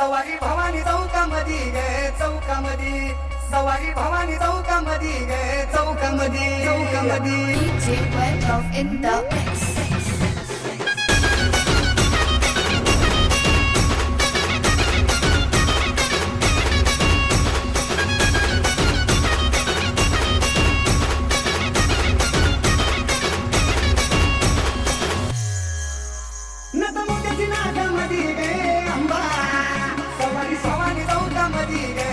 Savaari Bhavani चौकामधी gay चौकामधी Savaari Bhavani चौकामधी gay चौकामधी चौकामधी DJ went off in the mix. नतमुद्याची नागामधी gay Amba Savaari Bhavani चौकामधी gay